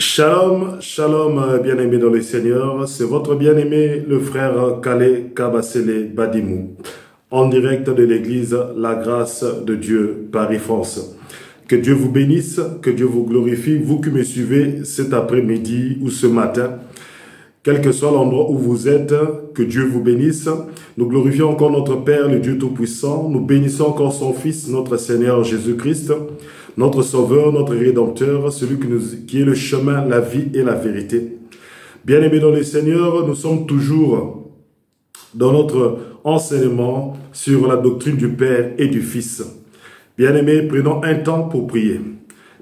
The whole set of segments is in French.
Shalom, shalom, bien-aimé dans le Seigneur. C'est votre bien-aimé, le frère Kale Kabasele Badimou, en direct de l'église La Grâce de Dieu, Paris-France. Que Dieu vous bénisse, que Dieu vous glorifie, vous qui me suivez cet après-midi ou ce matin. Quel que soit l'endroit où vous êtes, que Dieu vous bénisse. Nous glorifions encore notre Père, le Dieu Tout-Puissant. Nous bénissons encore son Fils, notre Seigneur Jésus-Christ, notre Sauveur, notre Rédempteur, celui qui est le chemin, la vie et la vérité. Bien-aimés dans le Seigneur, nous sommes toujours dans notre enseignement sur la doctrine du Père et du Fils. Bien-aimés, prenons un temps pour prier.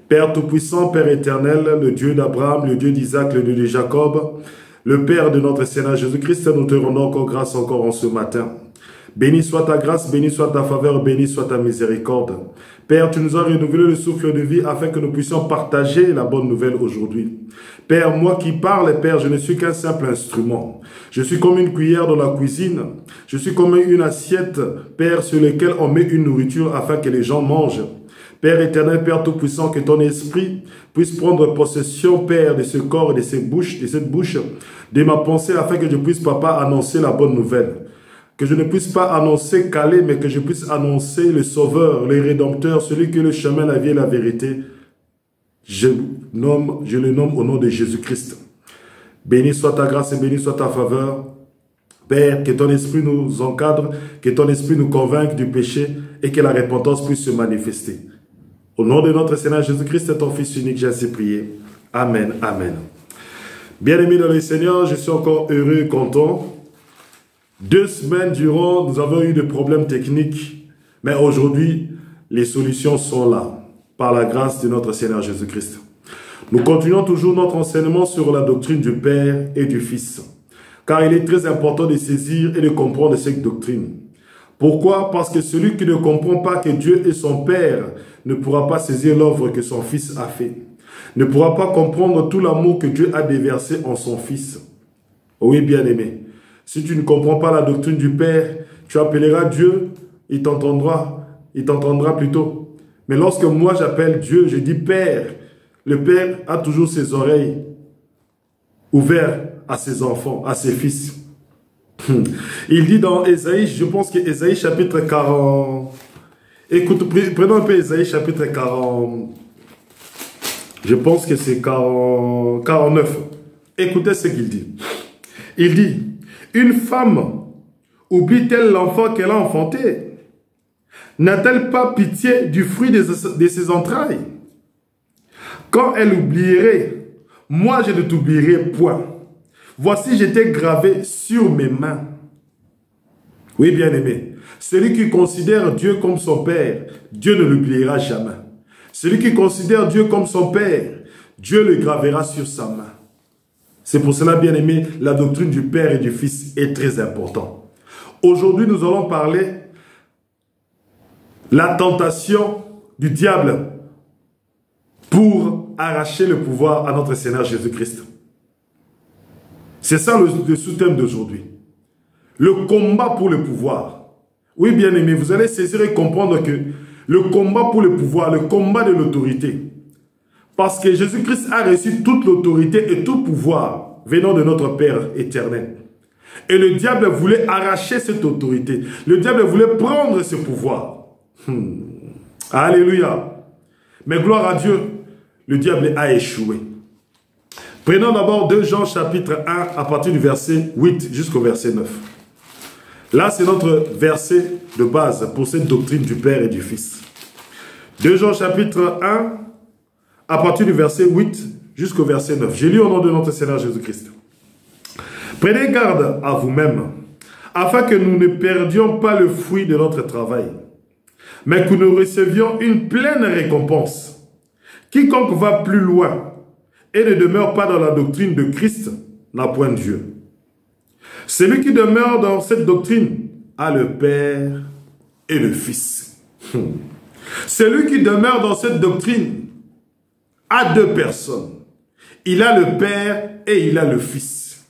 Père Tout-Puissant, Père éternel, le Dieu d'Abraham, le Dieu d'Isaac, le Dieu de Jacob, le Père de notre Seigneur Jésus-Christ, nous te rendons encore grâce encore en ce matin. Béni soit ta grâce, béni soit ta faveur, béni soit ta miséricorde. Père, tu nous as renouvelé le souffle de vie afin que nous puissions partager la bonne nouvelle aujourd'hui. Père, moi qui parle, Père, je ne suis qu'un simple instrument. Je suis comme une cuillère dans la cuisine. Je suis comme une assiette, Père, sur laquelle on met une nourriture afin que les gens mangent. Père éternel, Père tout-puissant, que ton esprit puisse prendre possession, Père, de ce corps, de cette bouche, de ma pensée, afin que je puisse, Papa, annoncer la bonne nouvelle. Que je ne puisse pas annoncer Calais, mais que je puisse annoncer le Sauveur, le Rédempteur, celui qui est le chemin, la vie et la vérité. Je le nomme au nom de Jésus-Christ. Béni soit ta grâce et béni soit ta faveur. Père, que ton esprit nous encadre, que ton esprit nous convainque du péché et que la repentance puisse se manifester. Au nom de notre Seigneur Jésus-Christ, ton Fils unique, j'ai ainsi prié. Amen, amen. Bien-aimés dans le Seigneur, je suis encore heureux et content. 2 semaines durant, nous avons eu des problèmes techniques, mais aujourd'hui, les solutions sont là, par la grâce de notre Seigneur Jésus-Christ. Nous continuons toujours notre enseignement sur la doctrine du Père et du Fils, car il est très important de saisir et de comprendre cette doctrine. Pourquoi? Parce que celui qui ne comprend pas que Dieu est son Père ne pourra pas saisir l'œuvre que son Fils a fait, ne pourra pas comprendre tout l'amour que Dieu a déversé en son Fils. Oui, bien-aimé. Si tu ne comprends pas la doctrine du Père, tu appelleras Dieu, il t'entendra plutôt. Mais lorsque moi j'appelle Dieu, je dis Père, le Père a toujours ses oreilles ouvertes à ses enfants, à ses fils. Il dit dans Ésaïe, je pense que Ésaïe chapitre 40, écoute, prenons un peu Ésaïe chapitre 40, je pense que c'est 49. Écoutez ce qu'il dit. Il dit, une femme oublie-t-elle l'enfant qu'elle a enfanté? N'a-t-elle pas pitié du fruit de ses entrailles? Quand elle oublierait, moi je ne t'oublierai point. Voici, je t'ai gravé sur mes mains. Oui, bien-aimé, celui qui considère Dieu comme son Père, Dieu ne l'oubliera jamais. Celui qui considère Dieu comme son Père, Dieu le gravera sur sa main. C'est pour cela, bien-aimé, la doctrine du Père et du Fils est très importante. Aujourd'hui, nous allons parler de la tentation du diable pour arracher le pouvoir à notre Seigneur Jésus-Christ. C'est ça le sous-thème d'aujourd'hui. Le combat pour le pouvoir. Oui, bien-aimé, vous allez saisir et comprendre que le combat pour le pouvoir, le combat de l'autorité, parce que Jésus-Christ a reçu toute l'autorité et tout pouvoir venant de notre Père éternel. Et le diable voulait arracher cette autorité. Le diable voulait prendre ce pouvoir. Alléluia. Mais gloire à Dieu, le diable a échoué. Prenons d'abord 2 Jean chapitre 1 à partir du verset 8 jusqu'au verset 9. Là, c'est notre verset de base pour cette doctrine du Père et du Fils. 2 Jean chapitre 1 à partir du verset 8 jusqu'au verset 9. J'ai lu au nom de notre Seigneur Jésus-Christ. Prenez garde à vous-même, afin que nous ne perdions pas le fruit de notre travail, mais que nous recevions une pleine récompense. Quiconque va plus loin et ne demeure pas dans la doctrine de Christ n'a point Dieu. Celui qui demeure dans cette doctrine a le Père et le Fils. Celui qui demeure dans cette doctrine a 2 personnes. Il a le Père et il a le Fils.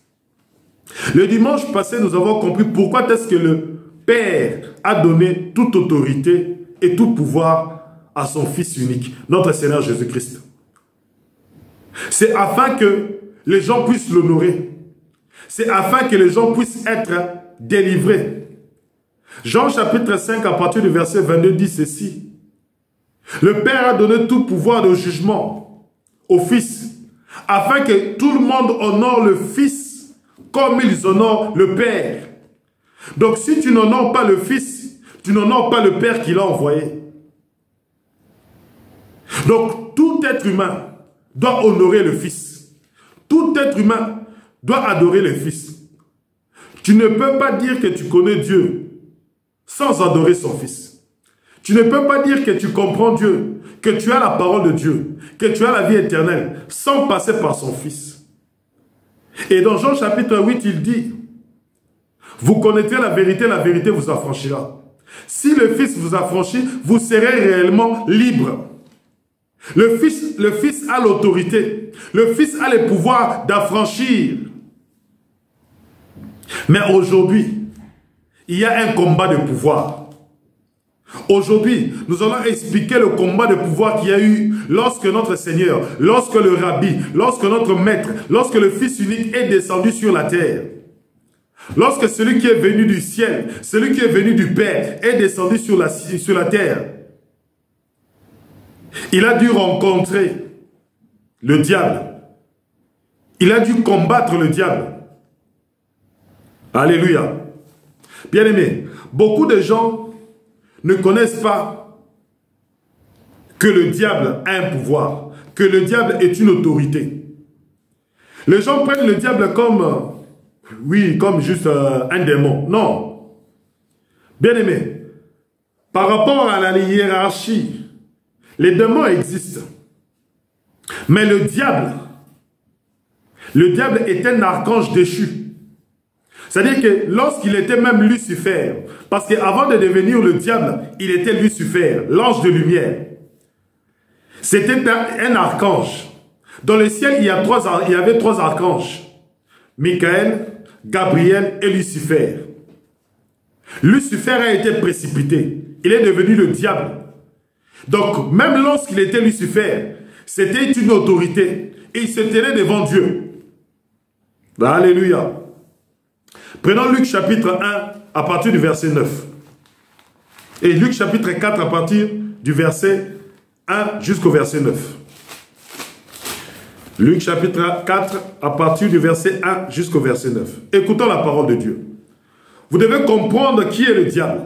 Le dimanche passé, nous avons compris pourquoi est-ce que le Père a donné toute autorité et tout pouvoir à son Fils unique, notre Seigneur Jésus-Christ. C'est afin que les gens puissent l'honorer. C'est afin que les gens puissent être délivrés. Jean chapitre 5 à partir du verset 22 dit ceci. Le Père a donné tout pouvoir de jugement au Fils, afin que tout le monde honore le Fils comme ils honorent le Père. Donc si tu n'honores pas le Fils, tu n'honores pas le Père qui l'a envoyé. Donc tout être humain doit honorer le Fils. Tout être humain doit adorer le Fils. Tu ne peux pas dire que tu connais Dieu sans adorer son Fils. Tu ne peux pas dire que tu comprends Dieu, que tu as la parole de Dieu, que tu as la vie éternelle, sans passer par son Fils. Et dans Jean chapitre 8, il dit, vous connaîtrez la vérité vous affranchira. Si le Fils vous affranchit, vous serez réellement libre. Le Fils a l'autorité. Le Fils a le pouvoir d'affranchir. Mais aujourd'hui, il y a un combat de pouvoir. Aujourd'hui, nous allons expliquer le combat de pouvoir qu'il y a eu lorsque notre Seigneur, lorsque le Rabbi, lorsque notre Maître, lorsque le Fils unique est descendu sur la terre. Lorsque celui qui est venu du ciel, celui qui est venu du Père, est descendu sur la terre. Il a dû rencontrer le diable. Il a dû combattre le diable. Alléluia. Bien-aimés, beaucoup de gens ne connaissent pas que le diable a un pouvoir, que le diable est une autorité. Les gens prennent le diable comme, comme juste un démon. Non. Bien-aimés, par rapport à la hiérarchie, les démons existent. Mais le diable est un archange déchu. C'est-à-dire que lorsqu'il était même Lucifer, parce qu'avant de devenir le diable, il était Lucifer, l'ange de lumière. C'était un archange. Dans le ciel, il y avait trois archanges. Michael, Gabriel et Lucifer. Lucifer a été précipité. Il est devenu le diable. Donc, même lorsqu'il était Lucifer, c'était une autorité. Et il se tenait devant Dieu. Alléluia. Prenons Luc chapitre 1 à partir du verset 9. Et Luc chapitre 4 à partir du verset 1 jusqu'au verset 9. Luc chapitre 4 à partir du verset 1 jusqu'au verset 9. Écoutons la parole de Dieu. Vous devez comprendre qui est le diable.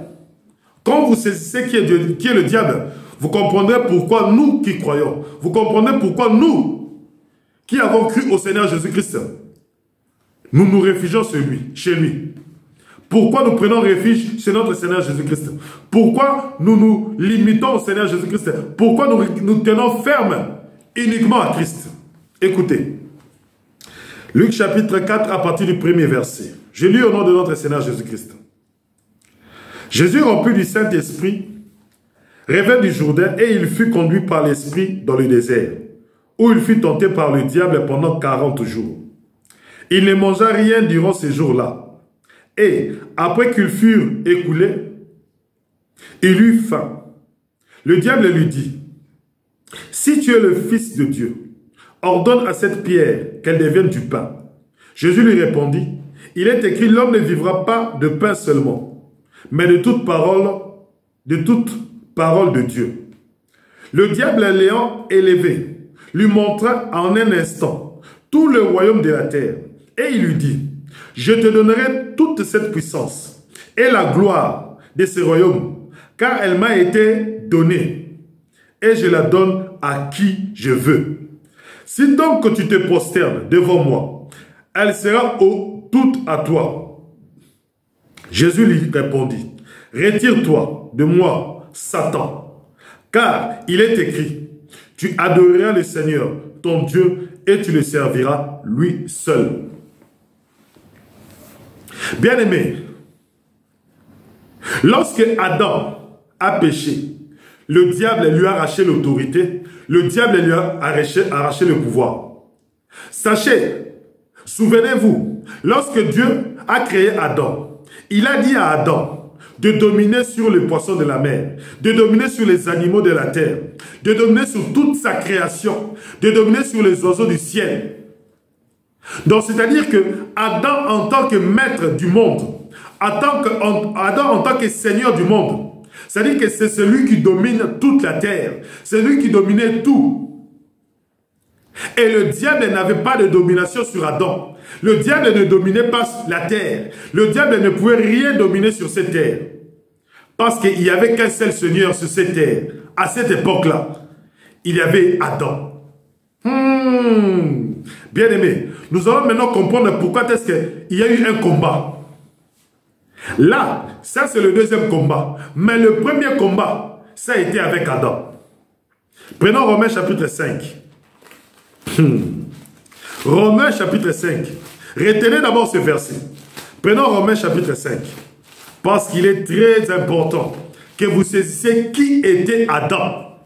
Quand vous saisissez qui est le diable, vous comprendrez pourquoi nous qui croyons, vous comprendrez pourquoi nous qui avons cru au Seigneur Jésus-Christ, nous nous réfugions chez lui. Pourquoi nous prenons refuge chez notre Seigneur Jésus-Christ? Pourquoi nous nous limitons au Seigneur Jésus-Christ? Pourquoi nous tenons ferme uniquement à Christ? Écoutez. Luc chapitre 4 à partir du premier verset. Je lis au nom de notre Seigneur Jésus-Christ. Jésus, rempli du Saint-Esprit, revint du Jourdain et il fut conduit par l'Esprit dans le désert, où il fut tenté par le diable pendant 40 jours. Il ne mangea rien durant ces jours-là. Et après qu'ils furent écoulés, il eut faim. Le diable lui dit, « Si tu es le Fils de Dieu, ordonne à cette pierre qu'elle devienne du pain. » Jésus lui répondit, « Il est écrit, l'homme ne vivra pas de pain seulement, mais de toute parole de Dieu. » Le diable l'ayant élevé, lui montra en un instant tout le royaume de la terre. Et il lui dit, « Je te donnerai toute cette puissance et la gloire de ce royaume, car elle m'a été donnée, et je la donne à qui je veux. Si donc tu te prosternes devant moi, elle sera toute à toi. » Jésus lui répondit, « Retire-toi de moi, Satan, car il est écrit, tu adoreras le Seigneur, ton Dieu, et tu le serviras lui seul. » Bien-aimé, lorsque Adam a péché, le diable lui a arraché l'autorité, le diable lui a arraché le pouvoir. Sachez, souvenez-vous, lorsque Dieu a créé Adam, il a dit à Adam, de dominer sur les poissons de la mer, de dominer sur les animaux de la terre, de dominer sur toute sa création, de dominer sur les oiseaux du ciel. Donc, c'est-à-dire que Adam, en tant que maître du monde, Adam, en tant que seigneur du monde, c'est-à-dire que c'est celui qui domine toute la terre, c'est lui qui dominait tout. Et le diable n'avait pas de domination sur Adam. Le diable ne dominait pas la terre. Le diable ne pouvait rien dominer sur cette terre. Parce qu'il n'y avait qu'un seul Seigneur sur cette terre. À cette époque-là, il y avait Adam. Bien aimé, nous allons maintenant comprendre pourquoi est-ce qu'il y a eu un combat. Là, ça c'est le deuxième combat. Mais le premier combat, ça a été avec Adam. Prenons Romains chapitre 5. Romains chapitre 5. Retenez d'abord ce verset. Prenons Romains chapitre 5. Parce qu'il est très important que vous saisissiez qui était Adam.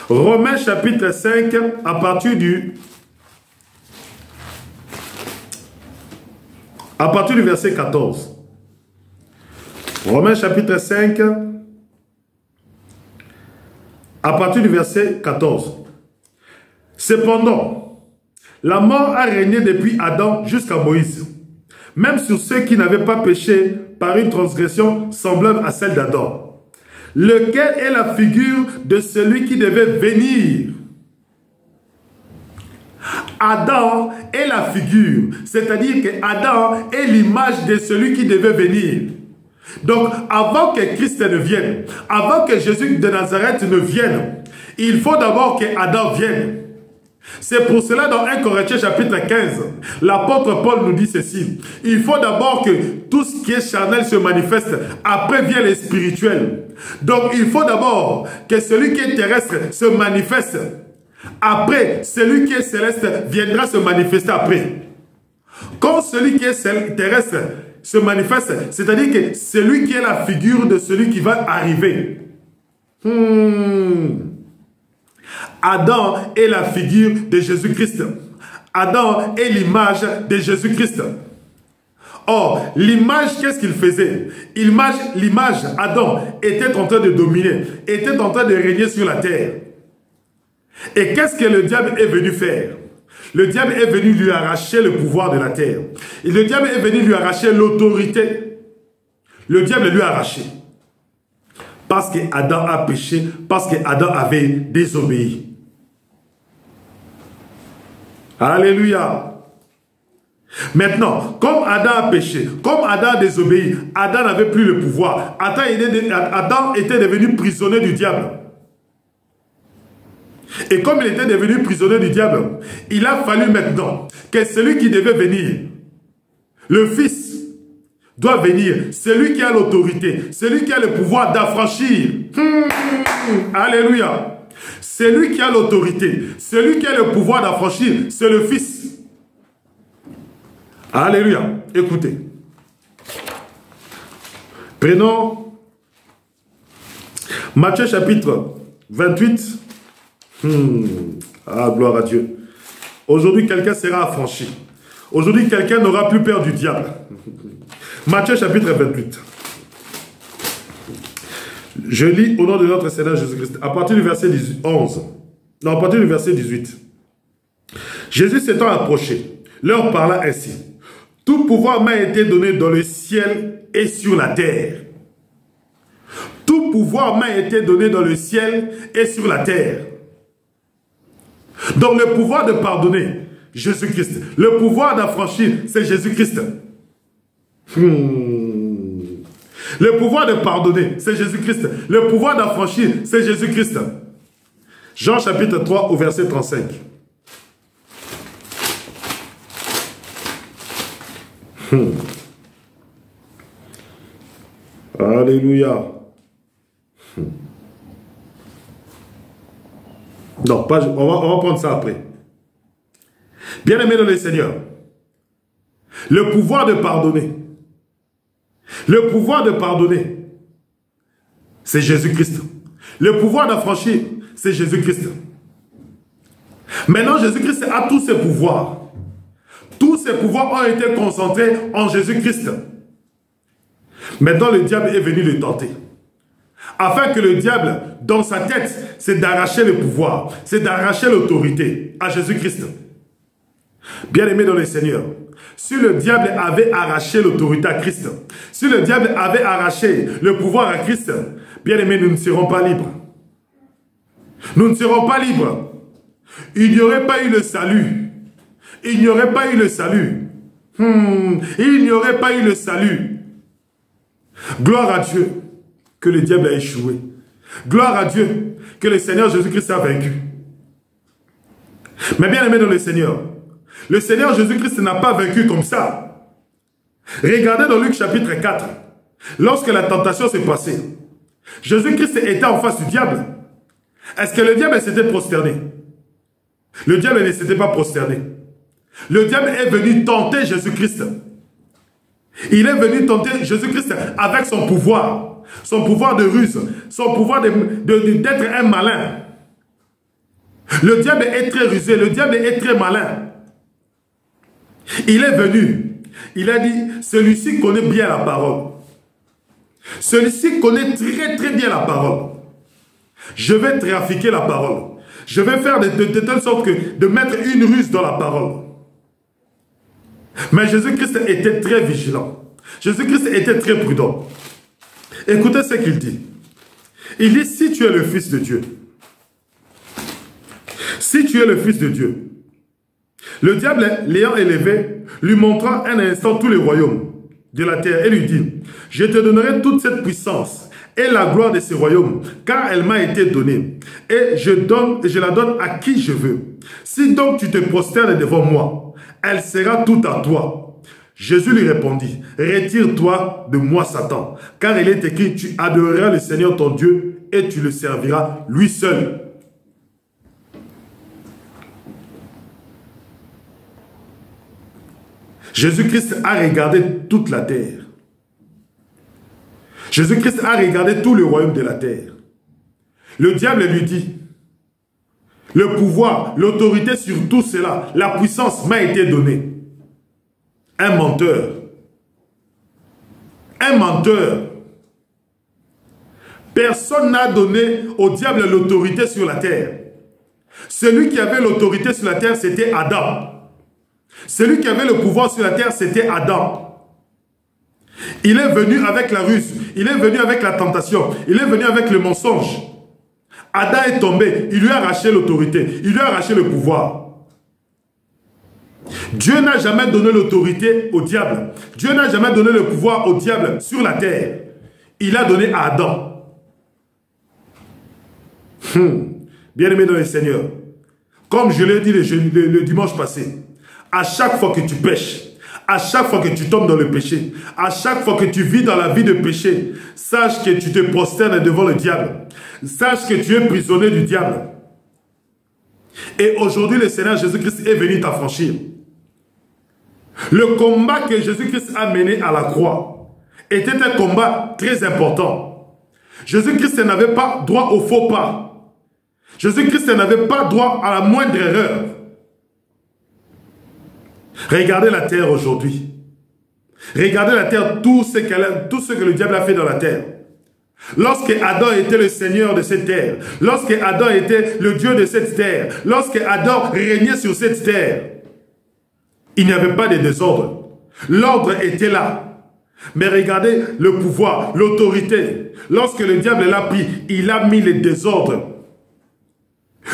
Romains chapitre 5 à partir du verset 14. Romains chapitre 5 à partir du verset 14. Cependant, la mort a régné depuis Adam jusqu'à Moïse, même sur ceux qui n'avaient pas péché par une transgression semblable à celle d'Adam, lequel est la figure de celui qui devait venir. Adam est la figure, c'est-à-dire que Adam est l'image de celui qui devait venir. Donc, avant que Christ ne vienne, avant que Jésus de Nazareth ne vienne, il faut d'abord que Adam vienne. C'est pour cela dans 1 Corinthiens chapitre 15, l'apôtre Paul nous dit ceci. Il faut d'abord que tout ce qui est charnel se manifeste, après vient les spirituels. Donc il faut d'abord que celui qui est terrestre se manifeste. Après, celui qui est céleste viendra se manifester après. Quand celui qui est terrestre se manifeste, c'est-à-dire que celui qui est la figure de celui qui va arriver. Adam est la figure de Jésus-Christ. Adam est l'image de Jésus-Christ. Or, l'image, qu'est-ce qu'il faisait? L'image, Adam, était en train de dominer, était en train de régner sur la terre. Et qu'est-ce que le diable est venu faire? Le diable est venu lui arracher le pouvoir de la terre. Et le diable est venu lui arracher l'autorité. Le diable lui a arraché. Parce que Adam a péché, parce que Adam avait désobéi. Alléluia. Maintenant, comme Adam a péché, comme Adam a désobéi, Adam n'avait plus le pouvoir. Adam était devenu prisonnier du diable. Et comme il était devenu prisonnier du diable, il a fallu maintenant que celui qui devait venir, le Fils, doit venir. Celui qui a l'autorité, celui qui a le pouvoir d'affranchir. Alléluia. Celui qui a l'autorité, celui qui a le pouvoir d'affranchir, c'est le Fils. Alléluia. Écoutez. Prenons Matthieu chapitre 28. Ah, gloire à Dieu. Aujourd'hui, quelqu'un sera affranchi. Aujourd'hui, quelqu'un n'aura plus peur du diable. Matthieu chapitre 28. Je lis au nom de notre Seigneur Jésus-Christ, à partir du verset 11. Non, à partir du verset 18. Jésus s'étant approché, leur parla ainsi. Tout pouvoir m'a été donné dans le ciel et sur la terre. Tout pouvoir m'a été donné dans le ciel et sur la terre. Donc le pouvoir de pardonner, Jésus-Christ. Le pouvoir d'affranchir, c'est Jésus-Christ. Le pouvoir de pardonner, c'est Jésus-Christ. Le pouvoir d'affranchir, c'est Jésus-Christ. Jean chapitre 3 au verset 35. Alléluia. Non, pas, on va prendre ça après. Bien-aimés dans le Seigneur, le pouvoir de pardonner, c'est Jésus-Christ. Le pouvoir d'affranchir, c'est Jésus-Christ. Maintenant, Jésus-Christ a tous ses pouvoirs. Tous ses pouvoirs ont été concentrés en Jésus-Christ. Maintenant, le diable est venu le tenter. Afin que le diable, dans sa tête, c'est d'arracher le pouvoir, c'est d'arracher l'autorité à Jésus-Christ. Bien-aimé dans le Seigneur, si le diable avait arraché l'autorité à Christ, si le diable avait arraché le pouvoir à Christ, bien-aimé, nous ne serons pas libres. Nous ne serons pas libres. Il n'y aurait pas eu le salut. Il n'y aurait pas eu le salut. Il n'y aurait pas eu le salut. Gloire à Dieu que le diable a échoué. Gloire à Dieu que le Seigneur Jésus-Christ a vaincu. Mais bien aimé dans le Seigneur Jésus-Christ n'a pas vaincu comme ça. Regardez dans Luc chapitre 4. Lorsque la tentation s'est passée, Jésus-Christ était en face du diable. Est-ce que le diable s'était prosterné? Le diable ne s'était pas prosterné. Le diable est venu tenter Jésus-Christ. Il est venu tenter Jésus-Christ avec son pouvoir de ruse, son pouvoir d'être un malin. Le diable est très rusé, le diable est très malin. Il est venu, il a dit, celui-ci connaît bien la parole. Celui-ci connaît très bien la parole. Je vais trafiquer la parole. Je vais faire de telle sorte que de mettre une ruse dans la parole. Mais Jésus-Christ était très vigilant. Jésus-Christ était très prudent. Écoutez ce qu'il dit. Il dit, si tu es le Fils de Dieu, si tu es le Fils de Dieu, le diable l'ayant élevé, lui montra un instant tous les royaumes de la terre et lui dit, je te donnerai toute cette puissance et la gloire de ces royaumes, car elle m'a été donnée, et je la donne à qui je veux. Si donc tu te prosternes devant moi, elle sera toute à toi. Jésus lui répondit, retire-toi de moi, Satan, car il est écrit, tu adoreras le Seigneur ton Dieu, et tu le serviras lui seul. Jésus-Christ a regardé toute la terre. Jésus-Christ a regardé tout le royaume de la terre. Le diable lui dit, le pouvoir, l'autorité sur tout cela, la puissance m'a été donnée. Un menteur. Un menteur. Personne n'a donné au diable l'autorité sur la terre. Celui qui avait l'autorité sur la terre, c'était Adam. Celui qui avait le pouvoir sur la terre, c'était Adam. Il est venu avec la ruse, il est venu avec la tentation, il est venu avec le mensonge. Adam est tombé, il lui a arraché l'autorité, il lui a arraché le pouvoir. Dieu n'a jamais donné l'autorité au diable. Dieu n'a jamais donné le pouvoir au diable sur la terre. Il a donné à Adam. Bien-aimé dans le Seigneur, comme je l'ai dit le dimanche passé, à chaque fois que tu pêches, à chaque fois que tu tombes dans le péché, à chaque fois que tu vis dans la vie de péché, sache que tu te prosternes devant le diable. Sache que tu es prisonnier du diable. Et aujourd'hui, le Seigneur Jésus-Christ est venu t'affranchir. Le combat que Jésus-Christ a mené à la croix était un combat très important. Jésus-Christ n'avait pas droit au faux pas. Jésus-Christ n'avait pas droit à la moindre erreur. Regardez la terre aujourd'hui. Regardez la terre, tout ce que le diable a fait dans la terre. Lorsque Adam était le Seigneur de cette terre, lorsque Adam était le Dieu de cette terre, lorsque Adam régnait sur cette terre, il n'y avait pas de désordre. L'ordre était là. Mais regardez le pouvoir, l'autorité. Lorsque le diable l'a pris, il a mis le désordre.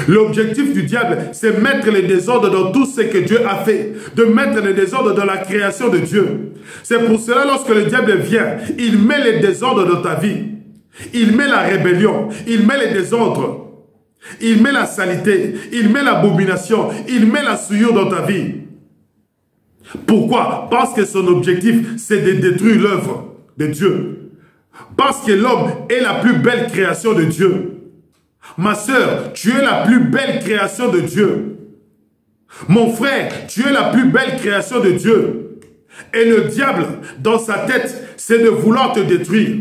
L'objectif du diable, c'est mettre le désordre dans tout ce que Dieu a fait, de mettre le désordre dans la création de Dieu. C'est pour cela, lorsque le diable vient, il met le désordre dans ta vie. Il met la rébellion, il met le désordre, il met la saleté, il met l'abomination, il met la souillure dans ta vie. Pourquoi? Parce que son objectif, c'est de détruire l'œuvre de Dieu. Parce que l'homme est la plus belle création de Dieu. Ma sœur, tu es la plus belle création de Dieu. Mon frère, tu es la plus belle création de Dieu. Et le diable, dans sa tête, c'est de vouloir te détruire.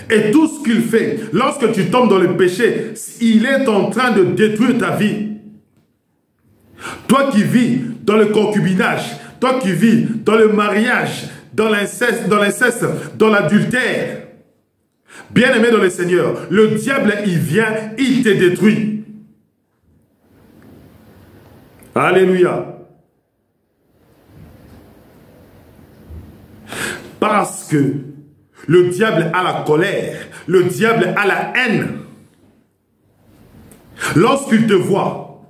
Et tout ce qu'il fait, lorsque tu tombes dans le péché, il est en train de détruire ta vie. Toi qui vis dans le concubinage, toi qui vis dans le mariage dans l'inceste, dans l'adultère. Bien-aimé dans le Seigneur, le diable, il vient, il te détruit. Alléluia. Parce que le diable a la colère, le diable a la haine. Lorsqu'il te voit,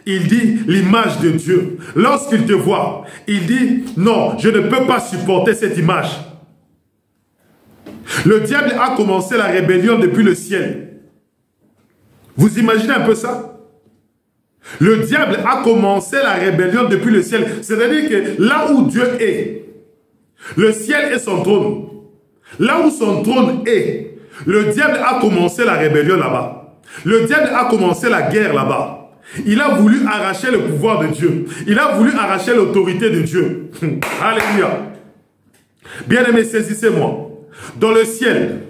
il dit l'image de Dieu. Lorsqu'il te voit, il dit non, je ne peux pas supporter cette image. Le diable a commencé la rébellion depuis le ciel. Vous imaginez un peu ça? Le diable a commencé la rébellion depuis le ciel. C'est-à-dire que là où Dieu est, le ciel est son trône. Là où son trône est, le diable a commencé la rébellion là-bas. Le diable a commencé la guerre là-bas. Il a voulu arracher le pouvoir de Dieu. Il a voulu arracher l'autorité de Dieu. Alléluia. Bien-aimés, saisissez-moi. Dans le ciel,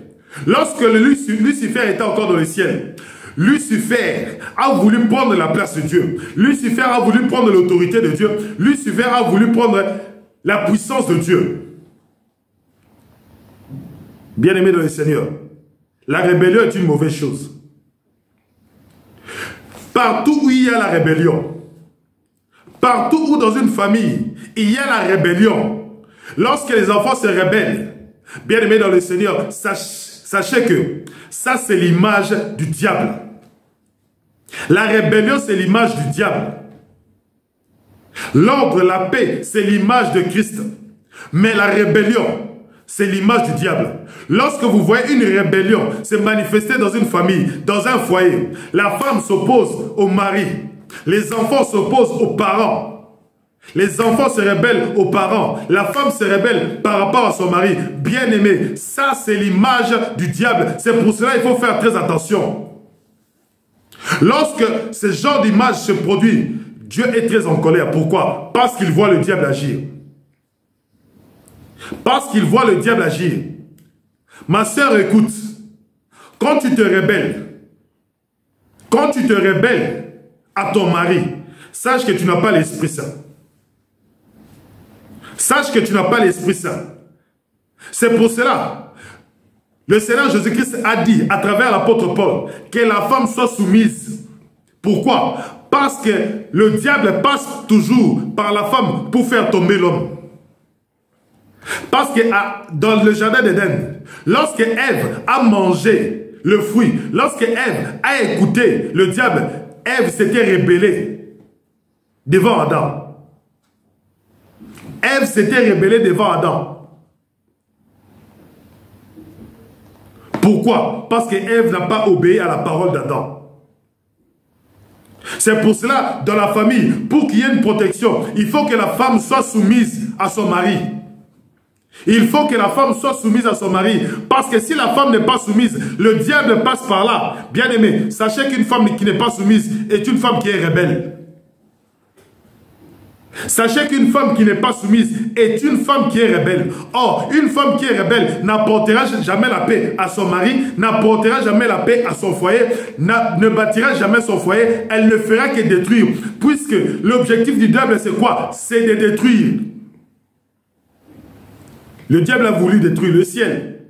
lorsque Lucifer était encore dans le ciel, Lucifer a voulu prendre la place de Dieu. Lucifer a voulu prendre l'autorité de Dieu. Lucifer a voulu prendre la puissance de Dieu. Bien-aimé dans le Seigneur, la rébellion est une mauvaise chose. Partout où il y a la rébellion, partout où dans une famille, il y a la rébellion, lorsque les enfants se rebellent, bien-aimé dans le Seigneur, sachez que ça c'est l'image du diable. La rébellion c'est l'image du diable. L'ordre, la paix, c'est l'image de Christ. Mais la rébellion, c'est l'image du diable. Lorsque vous voyez une rébellion se manifester dans une famille, dans un foyer, la femme s'oppose au mari, les enfants s'opposent aux parents, les enfants se rebellent aux parents, la femme se rebelle par rapport à son mari. Bien-aimé, ça c'est l'image du diable. C'est pour cela qu'il faut faire très attention. Lorsque ce genre d'image se produit, Dieu est très en colère. Pourquoi? Parce qu'il voit le diable agir. Parce qu'il voit le diable agir. Ma sœur, écoute. Quand tu te rebelles à ton mari, sache que tu n'as pas l'Esprit Saint. Sache que tu n'as pas l'Esprit Saint. C'est pour cela, le Seigneur Jésus-Christ a dit à travers l'apôtre Paul que la femme soit soumise. Pourquoi? Parce que le diable passe toujours par la femme pour faire tomber l'homme. Parce que dans le jardin d'Éden, lorsque Ève a mangé le fruit, lorsque Ève a écouté le diable, Ève s'était rébellée devant Adam. Ève s'était rébellée devant Adam. Pourquoi? Parce que Ève n'a pas obéi à la parole d'Adam. C'est pour cela, dans la famille, pour qu'il y ait une protection, il faut que la femme soit soumise à son mari. Il faut que la femme soit soumise à son mari. Parce que si la femme n'est pas soumise, le diable passe par là. Bien aimé, sachez qu'une femme qui n'est pas soumise est une femme qui est rebelle. Sachez qu'une femme qui n'est pas soumise est une femme qui est rebelle. Or, une femme qui est rebelle n'apportera jamais la paix à son mari, n'apportera jamais la paix à son foyer, ne bâtira jamais son foyer, elle ne fera que détruire. Puisque l'objectif du diable, c'est quoi? C'est de détruire. Le diable a voulu détruire le ciel.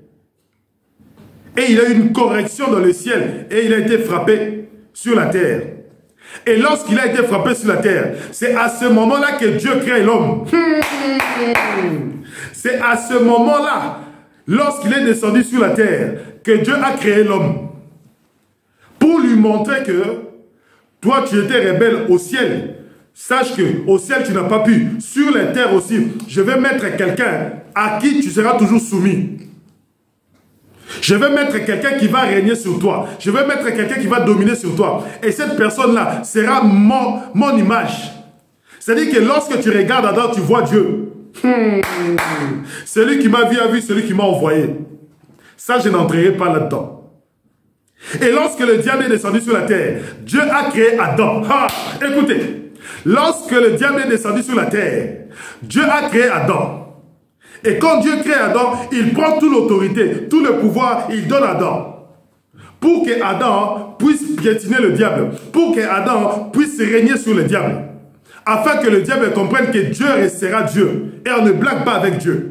Et il a eu une correction dans le ciel. Et il a été frappé sur la terre. Et lorsqu'il a été frappé sur la terre, c'est à ce moment-là que Dieu crée l'homme. C'est à ce moment-là, lorsqu'il est descendu sur la terre, que Dieu a créé l'homme. Pour lui montrer que toi, tu étais rebelle au ciel. Sache qu'au ciel, tu n'as pas pu. Sur la terre aussi, je vais mettre quelqu'un à qui tu seras toujours soumis. Je vais mettre quelqu'un qui va régner sur toi. Je vais mettre quelqu'un qui va dominer sur toi. Et cette personne-là sera mon image. C'est-à-dire que lorsque tu regardes Adam, tu vois Dieu. Celui qui m'a vu a vu celui qui m'a envoyé. Ça, je n'entrerai pas là-dedans. Et lorsque le diable est descendu sur la terre, Dieu a créé Adam. Écoutez. Lorsque le diable est descendu sur la terre, Dieu a créé Adam. Et quand Dieu crée Adam, il prend toute l'autorité, tout le pouvoir, il donne à Adam. Pour que Adam puisse piétiner le diable. Pour que Adam puisse régner sur le diable. Afin que le diable comprenne que Dieu restera Dieu. Et on ne blague pas avec Dieu.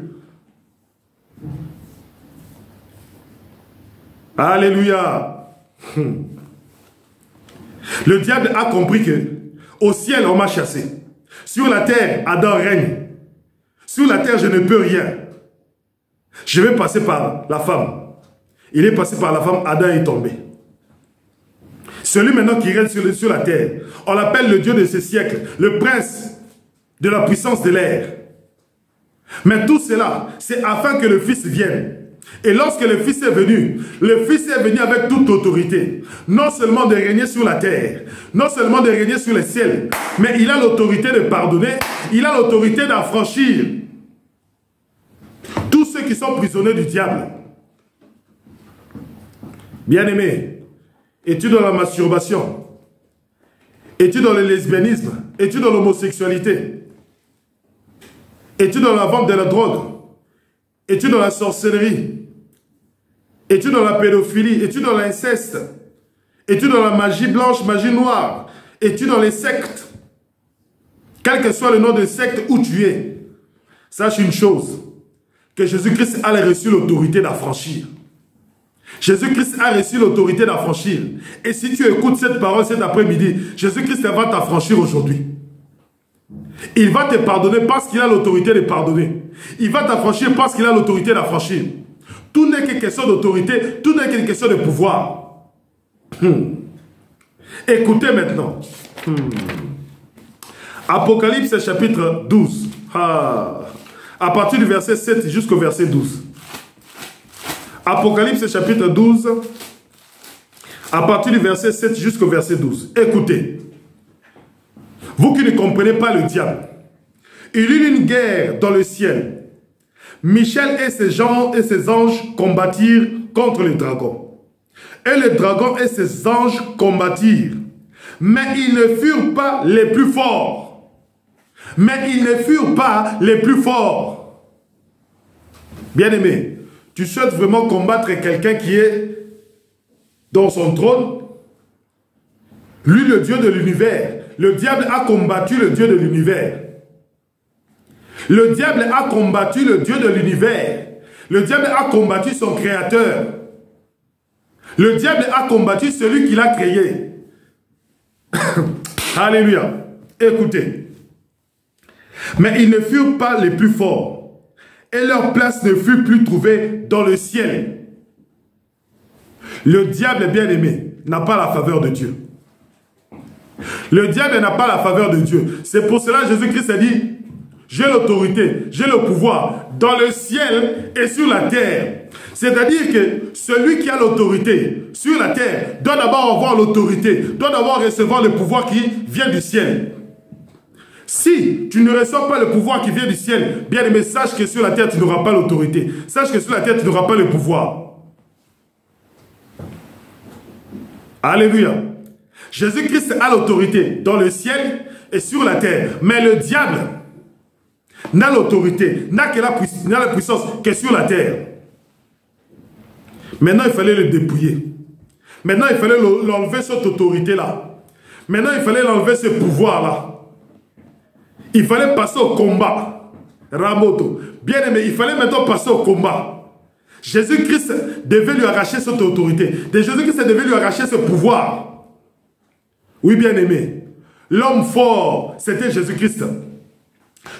Alléluia. Le diable a compris que au ciel, on m'a chassé. Sur la terre, Adam règne. Sur la terre, je ne peux rien. Je vais passer par la femme. Il est passé par la femme, Adam est tombé. Celui maintenant qui règne sur la terre, on l'appelle le Dieu de ce siècle, le prince de la puissance de l'air. Mais tout cela, c'est afin que le Fils vienne. Et lorsque le Fils est venu avec toute autorité. Non seulement de régner sur la terre, non seulement de régner sur le ciel, mais il a l'autorité de pardonner, il a l'autorité d'affranchir tous ceux qui sont prisonniers du diable. Bien-aimé, es-tu dans la masturbation? Es-tu dans le lesbianisme? Es-tu dans l'homosexualité? Es-tu dans la vente de la drogue? Es-tu dans la sorcellerie? Es-tu dans la pédophilie? Es-tu dans l'inceste? Es-tu dans la magie blanche, magie noire? Es-tu dans les sectes? Quel que soit le nom de secte où tu es, sache une chose, que Jésus-Christ a reçu l'autorité d'affranchir. Jésus-Christ a reçu l'autorité d'affranchir. Et si tu écoutes cette parole cet après-midi, Jésus-Christ va t'affranchir aujourd'hui. Il va te pardonner parce qu'il a l'autorité de pardonner. Il va t'affranchir parce qu'il a l'autorité d'affranchir. Tout n'est que question d'autorité, tout n'est qu'une question de pouvoir. Écoutez maintenant. Apocalypse chapitre 12. À partir du verset 7 jusqu'au verset 12. Apocalypse chapitre 12. À partir du verset 7 jusqu'au verset 12. Écoutez. Vous qui ne comprenez pas le diable. Il y eut une guerre dans le ciel. Michel et ses anges combattirent contre le dragon. Et le dragon et ses anges combattirent. Mais ils ne furent pas les plus forts. Mais ils ne furent pas les plus forts. Bien-aimé, tu souhaites vraiment combattre quelqu'un qui est dans son trône? Lui, le Dieu de l'univers. Le diable a combattu le Dieu de l'univers. Le diable a combattu le Dieu de l'univers. Le diable a combattu son créateur. Le diable a combattu celui qui l'a créé. Alléluia. Écoutez. Mais ils ne furent pas les plus forts. Et leur place ne fut plus trouvée dans le ciel. Le diable, bien-aimé, n'a pas la faveur de Dieu. Le diable n'a pas la faveur de Dieu. C'est pour cela que Jésus-Christ a dit, j'ai l'autorité, j'ai le pouvoir dans le ciel et sur la terre. C'est-à-dire que celui qui a l'autorité sur la terre doit d'abord avoir l'autorité, doit d'abord recevoir le pouvoir qui vient du ciel. Si tu ne reçois pas le pouvoir qui vient du ciel, bien aimé, sache que sur la terre tu n'auras pas l'autorité. Sache que sur la terre tu n'auras pas le pouvoir. Alléluia. Jésus-Christ a l'autorité dans le ciel et sur la terre. Mais le diable n'a l'autorité, n'a la puissance que sur la terre. Maintenant, il fallait le dépouiller. Maintenant, il fallait l'enlever cette autorité-là. Maintenant, il fallait l'enlever ce pouvoir-là. Il fallait passer au combat. Ramoto. Bien aimé, il fallait maintenant passer au combat. Jésus-Christ devait lui arracher cette autorité. Jésus-Christ devait lui arracher ce pouvoir. Oui, bien aimé. L'homme fort, c'était Jésus-Christ.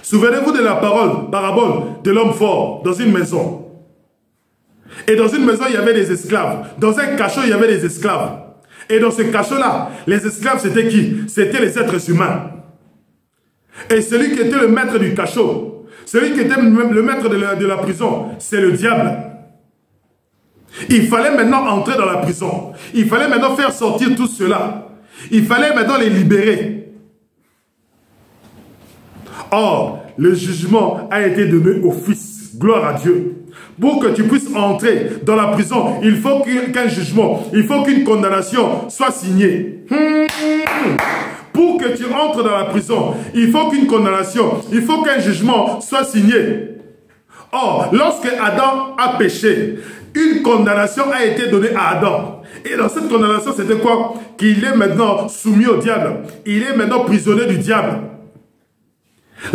Souvenez-vous de la parabole de l'homme fort dans une maison. Et dans une maison, il y avait des esclaves. Dans un cachot, il y avait des esclaves. Et dans ce cachot-là, les esclaves, c'était qui? C'était les êtres humains. Et celui qui était le maître du cachot, celui qui était le maître de la prison, c'est le diable. Il fallait maintenant entrer dans la prison. Il fallait maintenant faire sortir tout cela. Il fallait maintenant les libérer. Or, le jugement a été donné au Fils. Gloire à Dieu. Pour que tu puisses entrer dans la prison, il faut qu'un jugement, il faut qu'une condamnation soit signée. Pour que tu entres dans la prison, il faut qu'une condamnation, il faut qu'un jugement soit signé. Or, lorsque Adam a péché, une condamnation a été donnée à Adam. Et dans cette condamnation, c'était quoi? Qu'il est maintenant soumis au diable. Il est maintenant prisonnier du diable.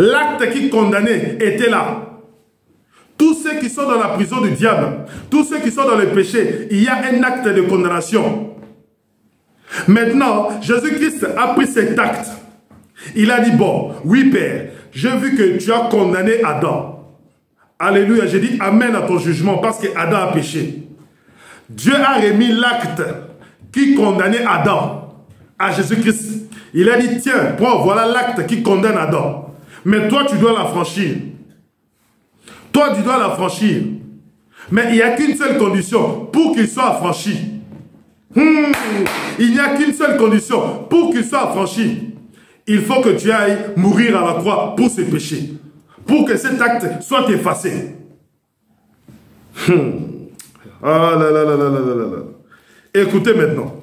L'acte qui condamnait était là. Tous ceux qui sont dans la prison du diable, tous ceux qui sont dans le péché, il y a un acte de condamnation. Maintenant, Jésus-Christ a pris cet acte. Il a dit, bon, oui Père, j'ai vu que tu as condamné Adam. Alléluia, j'ai dit amen à ton jugement parce que Adam a péché. Dieu a remis l'acte qui condamnait Adam à Jésus-Christ. Il a dit, tiens, prends, voilà l'acte qui condamne Adam. Mais toi, tu dois la franchir. Toi, tu dois la franchir. Mais il n'y a qu'une seule condition pour qu'il soit affranchi. Il n'y a qu'une seule condition pour qu'il soit affranchi. Il faut que tu ailles mourir à la croix pour ses péchés. Pour que cet acte soit effacé. Ah là là là là là là là. Écoutez maintenant.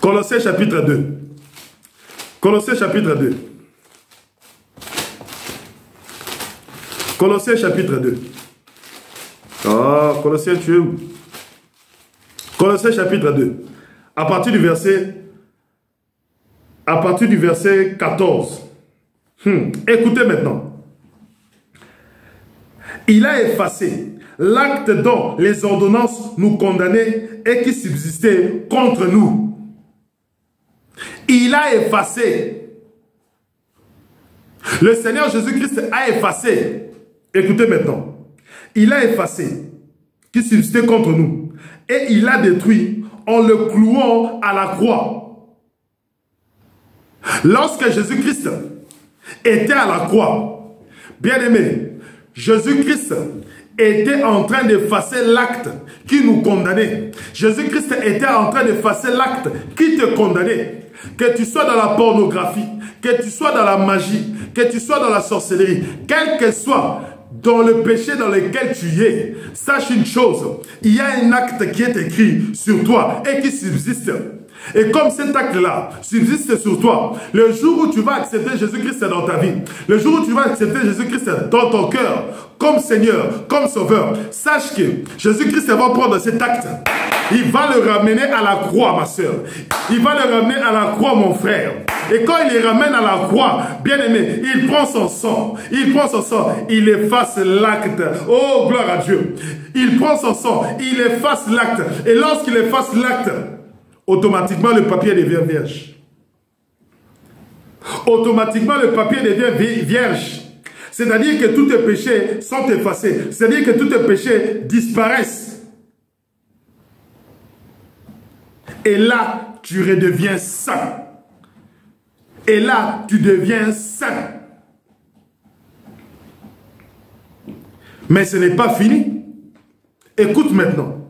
Colossiens chapitre 2. Colossiens chapitre 2. Colossiens chapitre 2. Ah, Colossiens, tu es où? Colossiens chapitre 2. À partir du verset 14. Écoutez maintenant. Il a effacé l'acte dont les ordonnances nous condamnaient et qui subsistait contre nous. Il a effacé. Le Seigneur Jésus-Christ a effacé. Écoutez maintenant. Il a effacé qui subsistait contre nous. Et il l'a détruit en le clouant à la croix. Lorsque Jésus-Christ était à la croix, bien aimé, Jésus-Christ était en train d'effacer l'acte qui nous condamnait. Jésus-Christ était en train d'effacer l'acte qui te condamnait. Que tu sois dans la pornographie, que tu sois dans la magie, que tu sois dans la sorcellerie, quel que soit dans le péché dans lequel tu es, sache une chose, il y a un acte qui est écrit sur toi et qui subsiste. Et comme cet acte-là subsiste sur toi, le jour où tu vas accepter Jésus-Christ dans ta vie, le jour où tu vas accepter Jésus-Christ dans ton cœur, comme Seigneur, comme Sauveur, sache que Jésus-Christ va prendre cet acte. Il va le ramener à la croix, ma soeur. Il va le ramener à la croix, mon frère. Et quand il les ramène à la croix, bien aimé, il prend son sang. Il prend son sang, il efface l'acte. Oh, gloire à Dieu. Il prend son sang, il efface l'acte. Et lorsqu'il efface l'acte, automatiquement le papier devient vierge. Automatiquement le papier devient vierge. C'est-à-dire que tous tes péchés sont effacés. C'est-à-dire que tous tes péchés disparaissent. Et là, tu redeviens saint. Et là, tu deviens saint. Mais ce n'est pas fini. Écoute maintenant.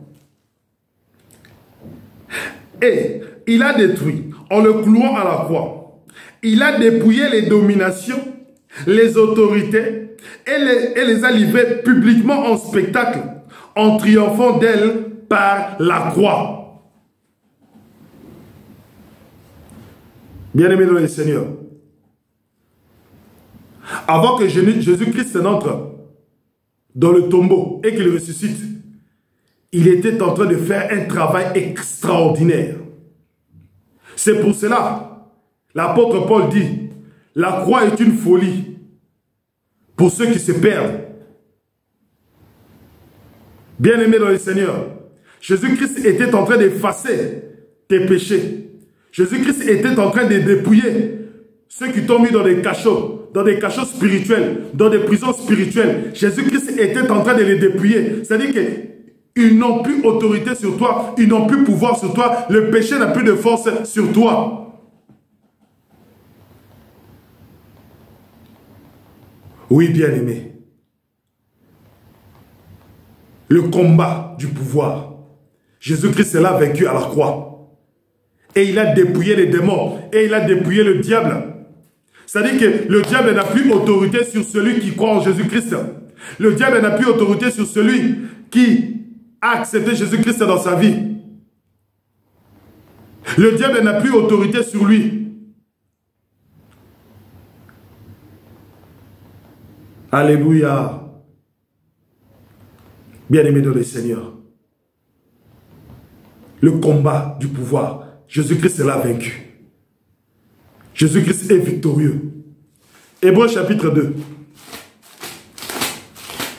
Et il a détruit, en le clouant à la croix, il a dépouillé les dominations, les autorités, et les a livrées publiquement en spectacle, en triomphant d'elles par la croix. Bien-aimés dans le Seigneur, avant que Jésus-Christ n'entre dans le tombeau et qu'il ressuscite, il était en train de faire un travail extraordinaire. C'est pour cela, l'apôtre Paul dit, la croix est une folie pour ceux qui se perdent. Bien-aimés dans le Seigneur, Jésus-Christ était en train d'effacer tes péchés. Jésus-Christ était en train de dépouiller ceux qui t'ont mis dans des cachots spirituels, dans des prisons spirituelles. Jésus-Christ était en train de les dépouiller. C'est-à-dire qu'ils n'ont plus autorité sur toi, ils n'ont plus pouvoir sur toi, le péché n'a plus de force sur toi. Oui, bien-aimé. Le combat du pouvoir. Jésus-Christ l'a vaincu à la croix. Et il a dépouillé les démons. Et il a dépouillé le diable. C'est-à-dire que le diable n'a plus autorité sur celui qui croit en Jésus-Christ. Le diable n'a plus autorité sur celui qui a accepté Jésus-Christ dans sa vie. Le diable n'a plus autorité sur lui. Alléluia. Bien-aimé dans le Seigneur. Le combat du pouvoir. Jésus-Christ l'a vaincu. Jésus-Christ est victorieux. Hébreux chapitre 2.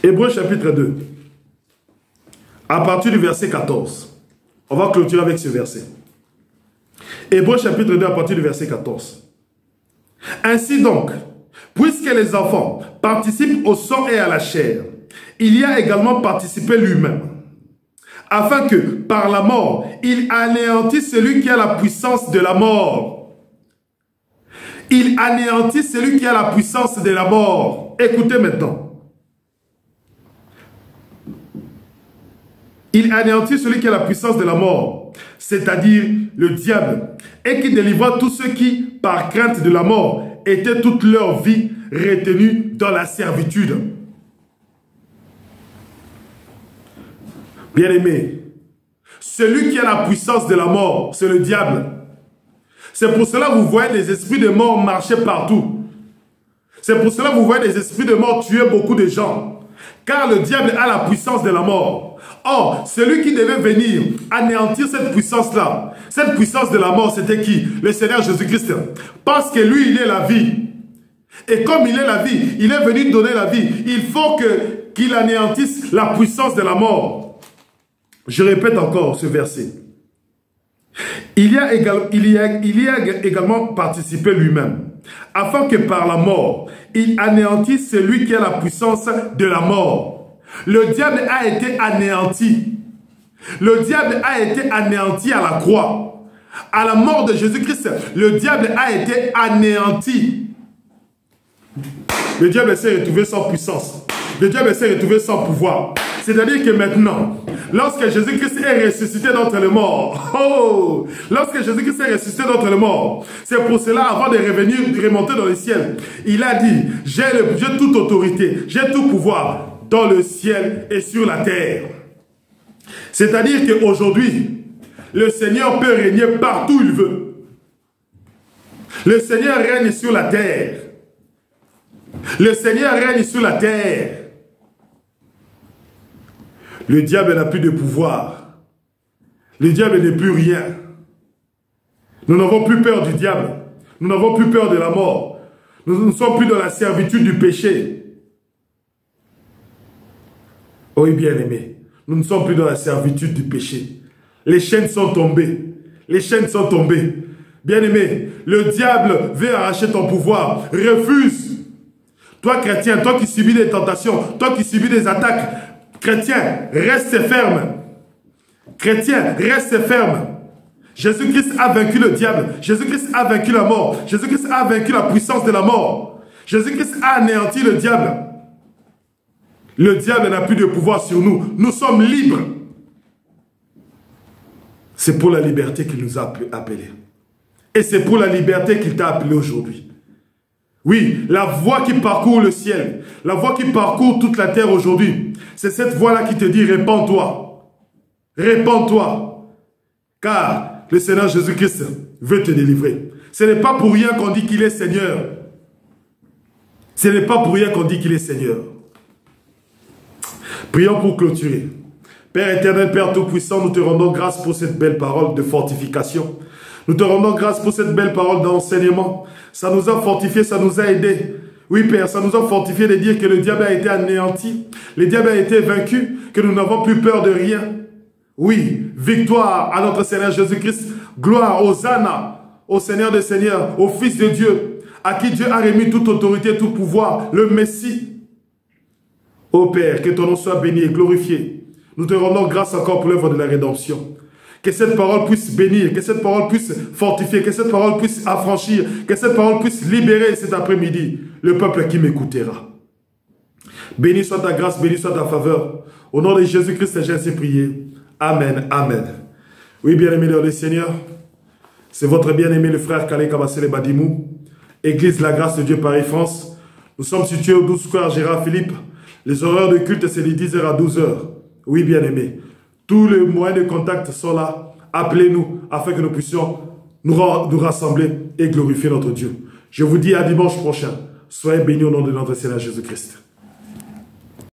Hébreux chapitre 2. À partir du verset 14. On va clôturer avec ce verset. Hébreux chapitre 2 à partir du verset 14. Ainsi donc, puisque les enfants participent au sang et à la chair, il y a également participé lui-même, afin que, par la mort, il anéantisse celui qui a la puissance de la mort. Il anéantit celui qui a la puissance de la mort. Écoutez maintenant. Il anéantit celui qui a la puissance de la mort, c'est-à-dire le diable, et qui délivra tous ceux qui, par crainte de la mort, étaient toute leur vie retenus dans la servitude. Bien-aimé, celui qui a la puissance de la mort, c'est le diable. C'est pour cela que vous voyez les esprits de mort marcher partout. C'est pour cela que vous voyez les esprits de mort tuer beaucoup de gens. Car le diable a la puissance de la mort. Or, celui qui devait venir anéantir cette puissance-là, cette puissance de la mort, c'était qui? Le Seigneur Jésus-Christ. Parce que lui, il est la vie. Et comme il est la vie, il est venu donner la vie. Il faut qu'il anéantisse la puissance de la mort. Je répète encore ce verset. Il y a également participé lui-même, afin que par la mort, il anéantisse celui qui a la puissance de la mort. Le diable a été anéanti. Le diable a été anéanti à la croix. À la mort de Jésus-Christ, le diable a été anéanti. Le diable s'est retrouvé sans puissance. Le diable s'est retrouvé sans pouvoir. C'est-à-dire que maintenant, lorsque Jésus-Christ est ressuscité d'entre les morts, lorsque Jésus-Christ est ressuscité d'entre les morts, c'est pour cela, avant de revenir, de remonter dans le ciel, il a dit, j'ai toute autorité, j'ai tout pouvoir dans le ciel et sur la terre. C'est-à-dire qu'aujourd'hui, le Seigneur peut régner partout où il veut. Le Seigneur règne sur la terre. Le Seigneur règne sur la terre. Le diable n'a plus de pouvoir. Le diable n'est plus rien. Nous n'avons plus peur du diable. Nous n'avons plus peur de la mort. Nous ne sommes plus dans la servitude du péché. Oui, bien-aimés, nous ne sommes plus dans la servitude du péché. Les chaînes sont tombées. Les chaînes sont tombées. Bien-aimé, le diable veut arracher ton pouvoir. Refuse. Toi, chrétien, toi qui subis des tentations, toi qui subis des attaques, chrétien, reste ferme. Chrétien, reste ferme. Jésus-Christ a vaincu le diable. Jésus-Christ a vaincu la mort. Jésus-Christ a vaincu la puissance de la mort. Jésus-Christ a anéanti le diable. Le diable n'a plus de pouvoir sur nous. Nous sommes libres. C'est pour la liberté qu'il nous a appelés. Et c'est pour la liberté qu'il t'a appelé aujourd'hui. Oui, la voie qui parcourt le ciel, la voie qui parcourt toute la terre aujourd'hui, c'est cette voie-là qui te dit répands-toi. Répands-toi. Car le Seigneur Jésus-Christ veut te délivrer. Ce n'est pas pour rien qu'on dit qu'il est Seigneur. Ce n'est pas pour rien qu'on dit qu'il est Seigneur. Prions pour clôturer. Père éternel, Père Tout-Puissant, nous te rendons grâce pour cette belle parole de fortification. Nous te rendons grâce pour cette belle parole d'enseignement. Ça nous a fortifiés, ça nous a aidés. Oui, Père, ça nous a fortifiés de dire que le diable a été anéanti, le diable a été vaincu, que nous n'avons plus peur de rien. Oui, victoire à notre Seigneur Jésus-Christ. Gloire, Hosanna, au Seigneur des Seigneurs, au Fils de Dieu, à qui Dieu a remis toute autorité, tout pouvoir, le Messie. Ô Père, que ton nom soit béni et glorifié. Nous te rendons grâce encore pour l'œuvre de la rédemption. Que cette parole puisse bénir, que cette parole puisse fortifier, que cette parole puisse affranchir, que cette parole puisse libérer cet après-midi le peuple qui m'écoutera. Béni soit ta grâce, béni soit ta faveur. Au nom de Jésus-Christ, j'ai ainsi prié. Amen, amen. Oui, bien-aimés dans le Seigneur, c'est votre bien-aimé le frère Kale Kabasele Badimou, Église La Grâce de Dieu Paris France. Nous sommes situés au 12 square Gérard Philippe. Les horaires de culte, c'est de 10h à 12h. Oui, bien-aimés. Tous les moyens de contact sont là. Appelez-nous afin que nous puissions nous rassembler et glorifier notre Dieu. Je vous dis à dimanche prochain. Soyez bénis au nom de notre Seigneur Jésus-Christ.